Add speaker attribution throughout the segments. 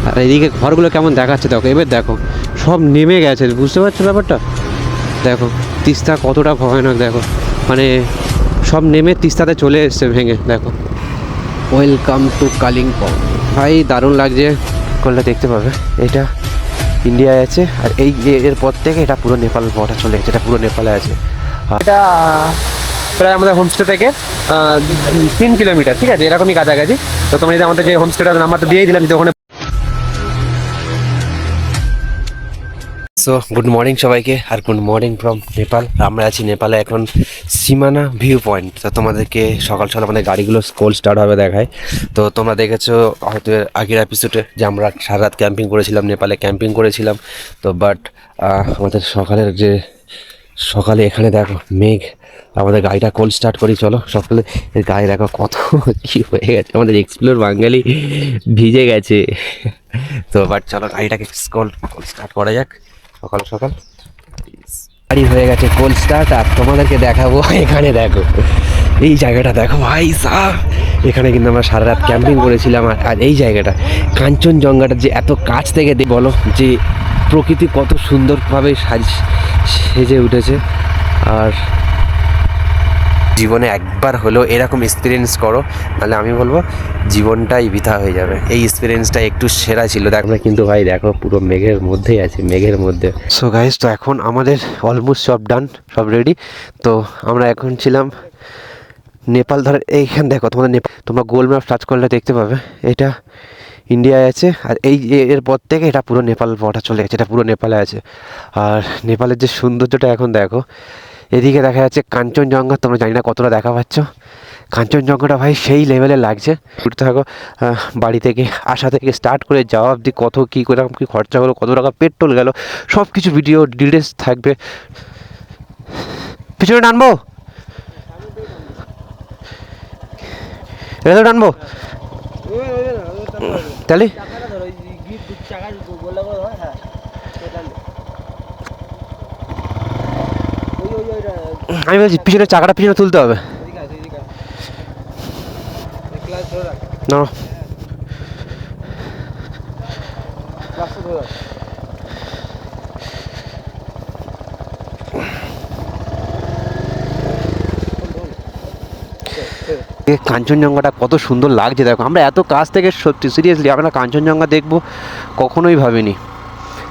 Speaker 1: আর এদিকে ঘরগুলো কেমন দেখাচ্ছে দেখো, এবার দেখো সব নেমে গেছে, বুঝতে পারছো ব্যাপারটা? দেখো তিস্তা কতটা ভয়ানক, দেখো মানে সব নেমে তিস্তাতে চলে এসছে ভেঙে। দেখো ওয়েলকাম টু কালিম্পং। ভাই দারুণ লাগছে, করলে দেখতে পাবে এটা ইন্ডিয়ায় আছে, আর এই এর পর থেকে এটা পুরো নেপাল বর্ডার চলে গেছে, এটা পুরো নেপালে আছে। এটা প্রায় আমাদের হোমস্টে থেকে 3 কিলোমিটার, ঠিক আছে, এরকমই কাছাকাছি। তো তোমরা যদি আমাদের যে হোমস্টেটার নাম্বারটা দিয়েই দিলাম, যদি ওখানে। সো গুড মর্নিং সবাইকে, আর গুড মর্নিং ফ্রম নেপাল। আমরা আছি নেপালে এখন সীমানা ভিউ পয়েন্ট। তো তোমাদেরকে সকাল সকাল আমাদের গাড়িগুলো কোল্ড স্টার্ট হবে দেখায়। তো তোমরা দেখেছো হয়তো আগের এপিসোডে যে আমরা সারা রাত ক্যাম্পিং করেছিলাম, নেপালে ক্যাম্পিং করেছিলাম। তো বাট আমাদের সকালে এখানে দেখো মেঘ, আমাদের গাড়িটা কোল্ড স্টার্ট করি চলো। সকালে গাড়ি দেখো কত কী হয়ে গেছে, আমাদের এক্সপ্লোর বাঙালি ভিজে গেছে। তো বাট চলো গাড়িটাকে কোল্ড স্টার্ট করা যাক সকাল সকাল। গাড়ি হয়ে গেছে কোল্ড স্টার্ট, আর তোমাদেরকে দেখাবো এখানে দেখো এই জায়গাটা দেখো ভাই সাহ। এখানে কিন্তু আমরা সারা রাত ক্যাম্পিং করেছিলাম, আর এই জায়গাটা কাঞ্চনজঙ্ঘাটা যে এত কাছ থেকে বলো যে প্রকৃতি কত সুন্দরভাবে সেজে উঠেছে। আর জীবনে একবার হলেও এরকম এক্সপিরিয়েন্স করো, তাহলে আমি বলবো জীবনটাই বৃথা হয়ে যাবে। এই এক্সপিরিয়েন্সটা একটু সেরা ছিল। দেখো কিন্তু ভাই দেখো পুরো মেঘের মধ্যেই আছে, মেঘের মধ্যে। সো গাইস, তো এখন আমাদের অলমোস্ট সব ডান, সব রেডি। তো আমরা এখন ছিলাম নেপাল ধরে এইখান দেখো, তোমরা গুগল ম্যাপ সার্চ করলে দেখতে পাবে এটা ইন্ডিয়ায় আছে, আর এই এর পর থেকে এটা পুরো নেপাল বর্ডার চলে গেছে, এটা পুরো নেপালে আছে। আর নেপালের যে সৌন্দর্যটা এখন দেখো, এদিকে দেখা যাচ্ছে কাঞ্চনজঙ্ঘা, তোমরা জানি না কতটা দেখা পাচ্ছ কাঞ্চনজঙ্ঘাটা ভাই সেই লেভেলে লাগছে। ঘুরতে থাকো, বাড়ি থেকে আসা থেকে স্টার্ট করে যাওয়া অবধি কত কী করে কী খরচা হলো, কত টাকা পেট্রোল গেল, সব কিছু ভিডিও ডিটেলস থাকবে। পিছনে টানবো, এটা টানবো তাহলে আমি বলছি পিছনে চাকাটা পিছনে তুলতে হবে না। কাঞ্চনজঙ্ঘাটা কত সুন্দর লাগছে দেখো, আমরা এত কাছ থেকে সত্যি সিরিয়াসলি আমরা কাঞ্চনজঙ্ঘা দেখবো কখনোই ভাবিনি।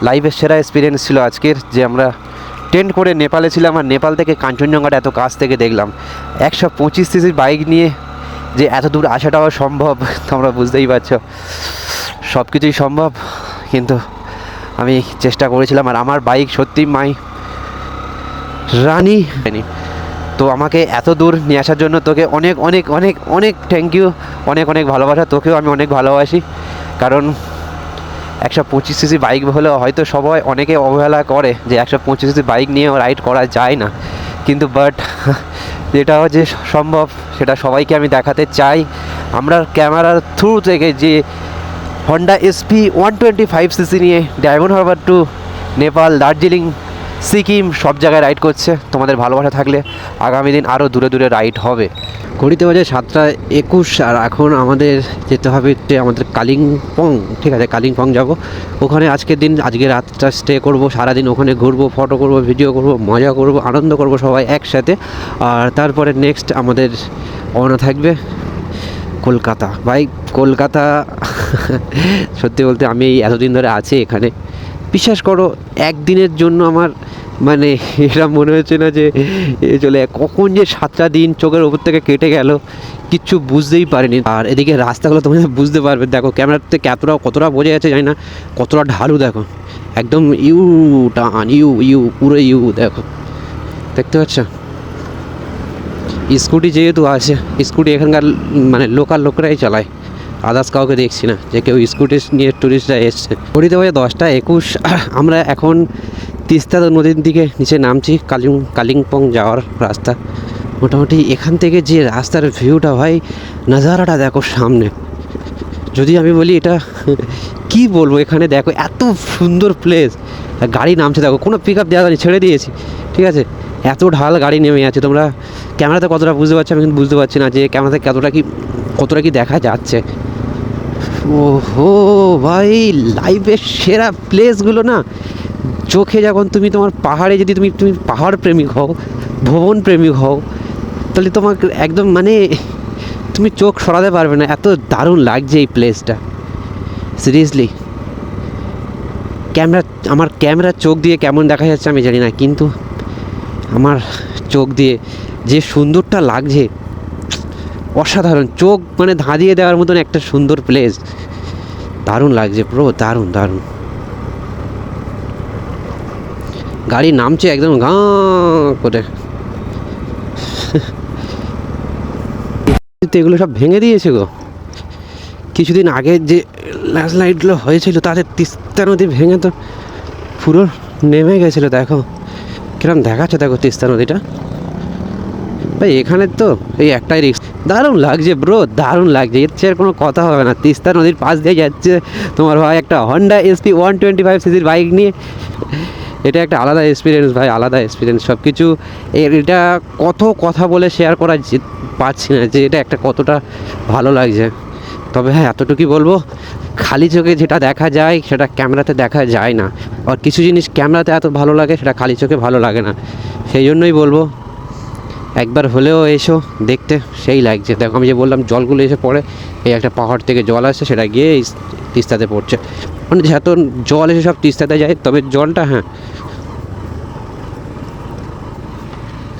Speaker 1: লাইফের সেরা এক্সপিরিয়েন্স ছিল আজকের, যে আমরা টেন্ট করে নেপালে ছিলাম, আর নেপাল থেকে কাঞ্চনজঙ্ঘাটা এত কাছ থেকে দেখলাম। 125 সিসির বাইক নিয়ে যে এত দূর আসাটাও সম্ভব, তোমরা বুঝতেই পারছো সব কিছুই সম্ভব, কিন্তু আমি চেষ্টা করেছিলাম। আর আমার বাইক সত্যি মাই রানি। তো আমাকে এত দূর নিয়ে আসার জন্য তোকে অনেক অনেক অনেক অনেক থ্যাংক ইউ, অনেক অনেক ভালোবাসা। তোকেও আমি অনেক ভালোবাসি, কারণ 125 সিসি বাইক হলেও হয়তো সবাই অনেকে অবহেলা করে যে 125 সিসি বাইক নিয়ে রাইড করা যায় না, কিন্তু বাট যেটাও যে সম্ভব সেটা সবাইকে আমি দেখাতে চাই। আমরা ক্যামেরার থ্রু থেকে যে হন্ডা এসপি 125 সিসি নিয়ে ডায়মন্ড হারবার টু নেপাল, দার্জিলিং, সিকিম সব জায়গায় রাইড করছে। তোমাদের ভালোবাসা থাকলে আগামী দিন আরও দূরে দূরে রাইড হবে। ঘড়িতে বাজে 7:21, আর এখন আমাদের যেতে হবে আমাদের কালিম্পং, ঠিক আছে, কালিম্পং যাব। ওখানে আজকের রাতটা স্টে করব, সারাদিন ওখানে ঘুরবো, ফটো করব, ভিডিও করব, মজা করব, আনন্দ করব সবাই একসাথে। আর তারপরে নেক্সট আমাদের রওনা থাকবে কলকাতা। ভাই কলকাতা সত্যি বলতে আমি এতদিন ধরে আছি এখানে, বিশ্বাস করো একদিনের জন্য আমার মানে এটা মনে হচ্ছে না যে চলে কখন যে 7টা দিন চোখের ওপর থেকে কেটে গেল কিচ্ছু বুঝতেই পারিনি। আর এদিকে রাস্তাগুলো তোমরা বুঝতে পারবে, দেখো ক্যামেরাতে কতটা বোঝা যাচ্ছে জানি না, কতটা ঢালু দেখো, একদম টান পুরো দেখো, দেখতে পাচ্ছ। স্কুটি যেহেতু আছে, স্কুটি এখানকার মানে লোকাল লোকরাই চালায়, আদার্স কাউকে দেখছি না যে কেউ স্কুটি নিয়ে ট্যুরিস্টরা এসছে। ঘড়িতে বাজে 10:21, আমরা এখন তিস্তা নদীর দিকে নিচে নামছি, কালিম্পং যাওয়ার রাস্তা। মোটামুটি এখান থেকে যে রাস্তার ভিউটা ভাই, নাজারাটা দেখো সামনে। যদি আমি বলি এটা কি বলবো, এখানে দেখো এত সুন্দর প্লেস, গাড়ি নামছে দেখো, কোনো পিক আপ দেওয়া যায়নি, ছেড়ে দিয়েছি, ঠিক আছে, এত ঢাল গাড়ি নেমে আছে। তোমরা ক্যামেরাতে কতটা বুঝতে পারছো আমি কিন্তু বুঝতে পারছি না যে ক্যামেরাতে কতটা কি দেখা যাচ্ছে। ওহো ভাই, লাইফের সেরা প্লেসগুলো না চোখে যখন তুমি তোমার পাহাড়ে, যদি তুমি তুমি পাহাড় প্রেমিক হও, ভ্রমণ প্রেমিক হও, তাহলে তোমাকে একদম মানে তুমি চোখ সরাতে পারবে না, এত দারুণ লাগছে এই প্লেসটা। সিরিয়াসলি আমার ক্যামেরার চোখ দিয়ে কেমন দেখা যাচ্ছে আমি জানি না, কিন্তু আমার চোখ দিয়ে যে সুন্দরটা লাগছে, অসাধারণ, চোখ মানে ধাঁধিয়ে দেওয়ার মতন একটা সুন্দর প্লেস, দারুণ লাগছে ব্রো, দারুণ দারুণ। গাড়ি নামছে একদম গাঁ করে। এগুলো সব ভেঙে দিয়েছে গো। কিছুদিন আগে যে ল্যান্ডস্লাইডগুলো হয়েছিল তাতে তিস্তা নদী ভেঙে তো পুরো নেমে গেছিলো। দেখো কিরম দেখাচ্ছে, দেখো তিস্তা নদীটা ভাই। এখানে তো এই একটাই রিস্ক। দারুণ লাগছে ব্রো, দারুণ লাগছে, এর চেয়ে কোনো কথা হবে না। তিস্তা নদীর পাশ দিয়ে যাচ্ছে তোমার ভাই একটা হন্ডা SP 125 সিসির বাইক নিয়ে। এটা একটা আলাদা এক্সপিরিয়েন্স ভাই, আলাদা এক্সপিরিয়েন্স সব কিছু। এটা কত কথা বলে শেয়ার করা পারছি না যে এটা একটা কতটা ভালো লাগছে। তবে হ্যাঁ, এতটুকুই বলবো, খালি চোখে যেটা দেখা যায় সেটা ক্যামেরাতে দেখা যায় না। আর কিছু জিনিস ক্যামেরাতে এত ভালো লাগে সেটা খালি চোখে ভালো লাগে না। সেই জন্যই বলবো একবার হলেও এসো দেখতে, সেই লাগছে। দেখো আমি যে বললাম জলগুলো এসে পড়ে, এই একটা পাহাড় থেকে জল আসছে, সেটা গিয়ে এই তিস্তাতে পড়ছে। মানে যত জল এসে সব তিস্তাতে যায়, তবে জলটা হ্যাঁ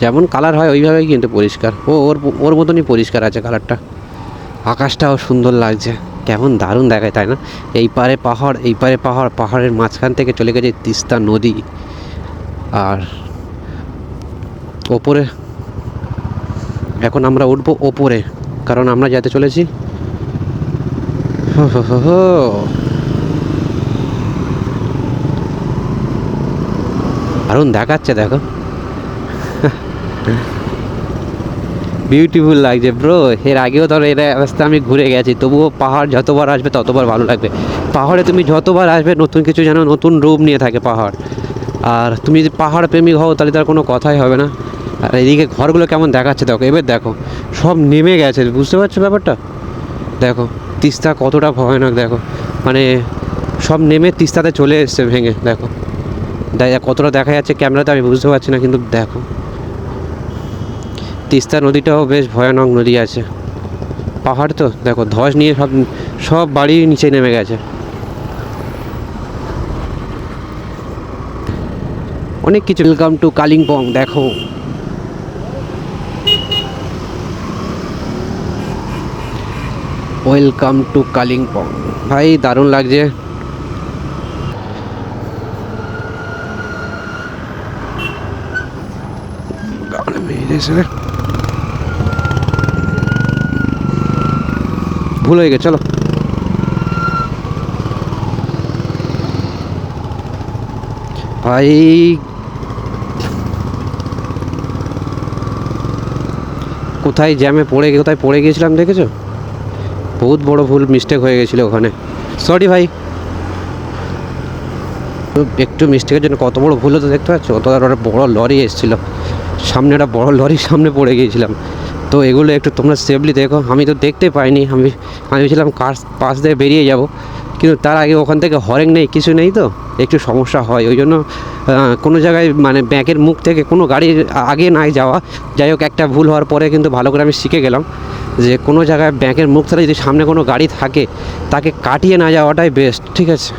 Speaker 1: যেমন কালার হয় ওইভাবেই কিন্তু পরিষ্কার। ওর ওর মতনই পরিষ্কার আছে কালারটা। আকাশটাও সুন্দর লাগছে, কেমন দারুণ দেখায় তাই না? এই পারে পাহাড়, এই পারে পাহাড়, পাহাড়ের মাঝখান থেকে চলে গেছে তিস্তা নদী। আর ওপরে এখন আমরা উঠবো ওপরে, কারণ আমরা যেতে চলেছি দারুণ দেখাচ্ছে দেখো, বিউটিফুল লাগছে ব্রো। এর আগেও ধরো এর অবস্থা আমি ঘুরে গেছি, তবুও পাহাড় যতবার আসবে ততবার ভালো লাগবে। পাহাড়ে তুমি যতবার আসবে নতুন কিছু যেন নতুন রূপ নিয়ে থাকে পাহাড়। আর তুমি যদি পাহাড় প্রেমিক হও তাহলে তার কোনো কথাই হবে না। আর এদিকে ঘরগুলো কেমন দেখাচ্ছে দেখো, এবার দেখো সব নেমে গেছে, বুঝতে পারছো ব্যাপারটা? দেখো তিস্তা কতটা ভয়ানক, দেখো মানে সব নেমে তিস্তাতে চলে এসছে ভেঙে। দেখো কতটা দেখা যাচ্ছে ক্যামেরাতে আমি বুঝতে পারছি না, কিন্তু দেখো তিস্তা নদীটাও বেশ ভয়ানক নদী আছে। পাহাড় তো দেখো ধস নিয়ে সব সব বাড়ি নিচে নেমে গেছে। অনেক কিছু। Welcome to Kalimpong. দেখো ওয়েলকাম টু কালিম্পং ভাই, দারুণ লাগছে। ভুল হয়ে গেছে, চলো ভাই। কোথায় জ্যামে কোথায় পড়ে গিয়েছিলাম দেখেছো? বহুত বড় ভুল মিস্টেক হয়ে গেছিলো ওখানে, সরি ভাই। একটু মিস্টেকের জন্য কত বড় ভুল হতো দেখতে পাচ্ছ? অত একটা বড় লরি এসেছিলো সামনে, একটা বড় লরির সামনে পড়ে গিয়েছিলাম। তো এগুলো একটু তোমরা সেফলি দেখো। আমি তো দেখতে পাইনি, আমি ভেবেছিলাম কার পাশ দিয়ে বেরিয়ে যাব, কিন্তু তার আগে ওখান থেকে হরেন নেই, কিছু নেই, তো একটু সমস্যা হয়। ওই জন্য কোনো জায়গায় মানে ব্যাংকের মুখ থেকে কোনো গাড়ির আগে নাই যাওয়া। যাই হোক, একটা ভুল হওয়ার পরে কিন্তু ভালো করে আমি শিখে গেলাম যে কোনো জায়গায় ব্যাংকের মুখ থেকে যদি সামনে কোনো গাড়ি থাকে তাকে কাটিয়ে না যাওয়াটাই বেস্ট, ঠিক আছে?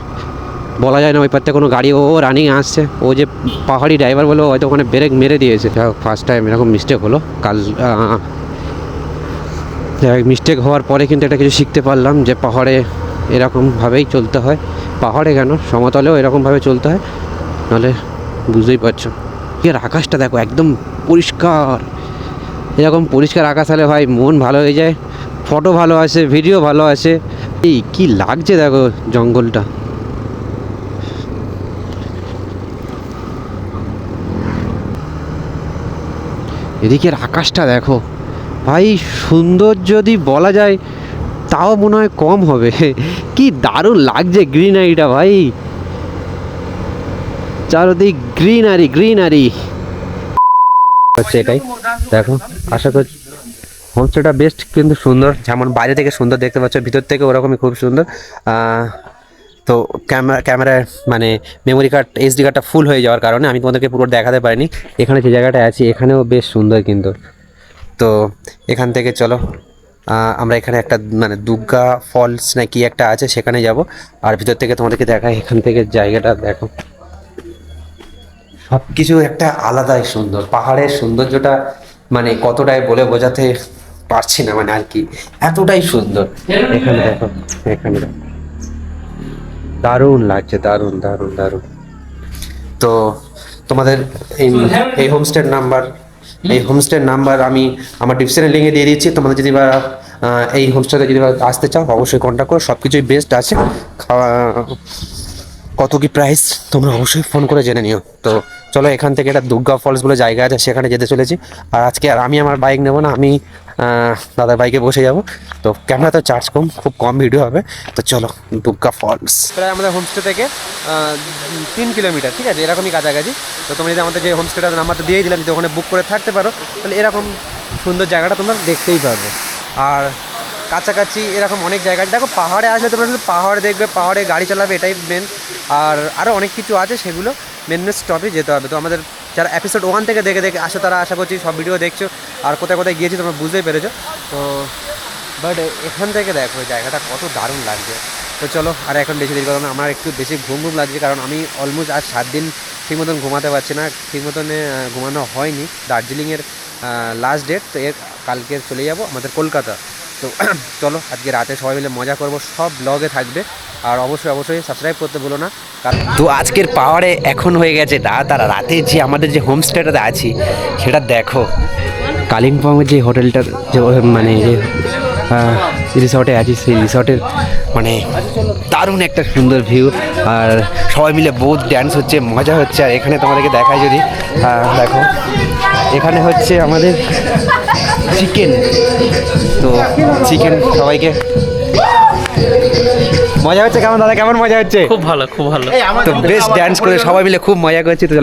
Speaker 1: বলা যায় না ওই পারতে কোনো গাড়ি ও রানিং আসছে, ও যে পাহাড়ি ড্রাইভার বলে হয়তো ওখানে ব্রেক মেরে দিয়েছে। ফার্স্ট টাইম এরকম মিস্টেক হলো কাল। মিস্টেক হওয়ার পরে কিন্তু এটা কিছু শিখতে পারলাম যে পাহাড়ে এরকমভাবেই চলতে হয়। পাহাড়ে কেন, সমতলেও এরকমভাবে চলতে হয়, নাহলে বুঝতেই পারছো। এর আকাশটা দেখো একদম পরিষ্কার। এরকম পরিষ্কার আকাশ হলে ভাই মন ভালো হয়ে যায়, ফটো ভালো আসে, ভিডিও ভালো আসে। এই কি লাগছে দেখো জঙ্গলটা। এদিকের আকাশটা দেখো ভাই, সুন্দর যদি বলা যায় তাও মনে হয় কম হবে। কি দারুণ লাগছে গ্রিনারিটা ভাই, চারদিক গ্রিনারি গ্রিনারি হচ্ছে। এটাই দেখো, আশা করছি হোমস্টেটা বেস্ট কিন্তু সুন্দর, যেমন বাইরে থেকে সুন্দর দেখতে পাচ্ছ, ভিতর থেকে ওরকমই খুব সুন্দর। তো ক্যামেরায় মানে মেমোরি কার্ড SD কার্ডটা ফুল হয়ে যাওয়ার কারণে আমি তোমাদেরকে পুরো দেখাতে পারিনি। এখানে যে জায়গাটা আছি এখানেও বেশ সুন্দর কিন্তু। তো এখান থেকে চলো আমরা এখানে একটা মানে দুর্গা ফলস না কি একটা আছে সেখানে যাব, আর ভিতর থেকে তোমাদেরকে দেখাই। এখান থেকে জায়গাটা দেখো, সব কিছু একটা আলাদাই সুন্দর। পাহাড়ের সৌন্দর্যটা মানে কতটাই বলে বোঝাতে পারছি না, মানে আর কি এতটাই সুন্দর। এখানে দেখো, এখানে দেখো, দারুণ লাগছে, দারুণ দারুণ দারুণ। তো তোমাদের এই হোমস্টের নাম্বার আমি আমার ডিসক্রিপশনের লিঙ্কে দিয়ে দিচ্ছি। তোমাদের যদি বা এই হোমস্টেতে যদি আসতে চাও অবশ্যই কন্ট্যাক্ট করো, সব কিছুই বেস্ট আছে। খাওয়া কত কি প্রাইস তোমরা অবশ্যই ফোন করে জেনে নিও। তো চলো এখান থেকে একটা দুর্গা ফলস বলে জায়গা আছে সেখানে যেতে চলেছি। আর আজকে আর আমি আমার বাইক নেবো না, আমি দাদার বাইকে বসে যাব। তো ক্যামেরা তো চার্জ খুব কম ভিডিও হবে। তো চলো দুর্গা ফলস প্রায় আমাদের হোমস্টে থেকে 3 কিলোমিটার, ঠিক আছে, এরকমই কাছাকাছি। তো তোমরা যদি আমাদের যে হোমস্টেটার নাম্বারটা দিয়ে দিলাম, যদি ওখানে বুক করে থাকতে পারো তাহলে এরকম সুন্দর জায়গাটা তোমরা দেখতেই পারবে। আর কাছাকাছি এরকম অনেক জায়গা, দেখো পাহাড়ে আসলে তোমরা শুধু পাহাড় দেখবে, পাহাড়ে গাড়ি চালাবে, এটাই মেন। আর আরও অনেক কিছু আছে, সেগুলো মেন স্টপে যেতে হবে। তো আমাদের যারা এপিসোড 1 থেকে দেখে আসো তারা আশা করছি সব ভিডিও দেখছো, আর কোথায় কোথায় গিয়েছি তোমরা বুঝতেই পেরেছো। তো বাট এখান থেকে দেখো জায়গাটা কত দারুণ লাগছে। তো চলো, আর এখন বেশি দেরি করবো না, আমার একটু বেশি ঘুম লাগছে, কারণ আমি অলমোস্ট আজ 7 দিন ঠিক মতন ঘুমাতে পারছি না, ঠিক মতন ঘুমানো হয়নি। দার্জিলিংয়ের লাস্ট ডেট, তো কালকে চলে যাব আমাদের কলকাতা। তো চলো আজকে রাতে সবাই মিলে মজা করব, সব ব্লগে থাকবে। আর অবশ্যই সাবস্ক্রাইব করতে বলো না। তো আজকের পাহাড়ে এখন হয়ে গেছে রাত, আর রাতে যে আমাদের যে হোমস্টেটাতে আছি সেটা দেখো, কালিম্পংয়ের যে হোটেলটার যে মানে যে রিসর্টে আছি সেই রিসর্টের মানে দারুণ একটা সুন্দর ভিউ, আর সবাই মিলে বহুত ড্যান্স হচ্ছে, মজা হচ্ছে। আর এখানে তোমাদেরকে দেখায় যদি দেখো, এখানে হচ্ছে আমাদের চিকেন। তো চিকেন সবাইকে মজা হচ্ছে। কেমন দাদা, কেমন মজা হচ্ছে?
Speaker 2: খুব ভালো, খুব ভালো।
Speaker 1: তো বেশ ড্যান্স করে সবাই মিলে খুব মজা করছি। তো